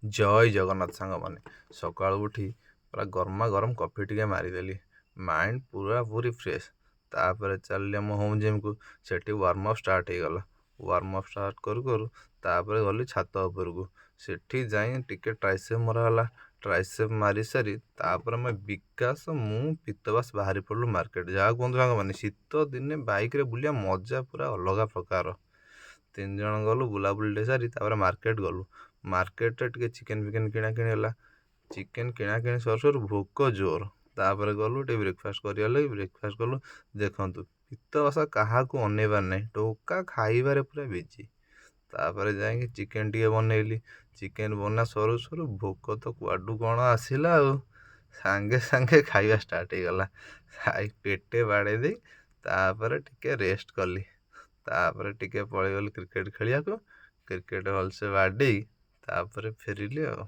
ଜୟ ଜଗନ୍ନାଥ ସାଙ୍ଗମାନେ। ସକାଳୁ ଉଠି ପୁରା ଗରମା ଗରମ କଫି ଟିକେ ମାରିଦେଲି। Mind Puri fresh. ତାପରେ ଚାଲିଲି ଆମ ହୋମ୍ ଜିମ୍କୁ। ସେଠି ୱାର୍ମ ଅପ୍ ଷ୍ଟାର୍ଟ ହେଇଗଲା। ୱାର୍ମ ଅପ୍ ଷ୍ଟାର୍ଟ କରୁ କରୁ ତାପରେ ଗଲି ଛାତ ଉପରକୁ। ସେଠି ଯାଇ ଟିକେ ଟ୍ରାଇସେପ୍ ମରାହେଲା। ଟ୍ରାଇସେପ୍ ମାରି ସାରି ତାପରେ ଆମେ ବିକାଶ ମୁଁ ପିତବାସ ବାହାରି ପଡ଼ିଲୁ ମାର୍କେଟ। ଯାହା କୁହନ୍ତୁ ସାଙ୍ଗମାନେ, ଶୀତ ଦିନେ ବାଇକ୍ରେ ବୁଲିବା ମଜା ପୁରା ଅଲଗା ପ୍ରକାର। 3 ଜଣ ଗଲୁ, ବୁଲାବୁଲି ଟିକେ ସାରି ତାପରେ ମାର୍କେଟ ଗଲୁ। ମାର୍କେଟରେ ଟିକେ ଚିକେନ୍ ଫିକେନ୍ କିଣାକିଣି ହେଲା। ଚିକେନ୍ କିଣାକିଣି ସରୁ ସରୁ ଭୋକ ଜୋର। ତାପରେ ଗଲୁ ଟିକେ ବ୍ରେକଫାଷ୍ଟ କରିବା ଲାଗି। ବ୍ରେକଫାଷ୍ଟ କଲୁ। ଦେଖନ୍ତୁ, ପିତବାସା କାହାକୁ ଅନେଇବାର ନାହିଁ, ଟୋକା ଖାଇବାରେ ପୁରା ବିଜି। ତାପରେ ଯାଇକି ଚିକେନ୍ ଟିକେ ବନେଇଲି। ଚିକେନ୍ ବନା ସରୁ ସରୁ ଭୋକ ତ କୁଆଡ଼ୁ କ'ଣ ଆସିଲା ଆଉ। ସାଙ୍ଗେ ସାଙ୍ଗେ ଖାଇବା ଷ୍ଟାର୍ଟ ହେଇଗଲା। ପେଟେ ବାଡ଼େଇ ଦେଇ ତାପରେ ଟିକେ ରେଷ୍ଟ କଲି। ତାପରେ ଟିକେ ପଳେଇଗଲି କ୍ରିକେଟ୍ ଖେଳିବାକୁ। କ୍ରିକେଟ୍ ଭଲସେ ବାଡ଼େଇ ତାପରେ ଫେରିଲି ଆଉ।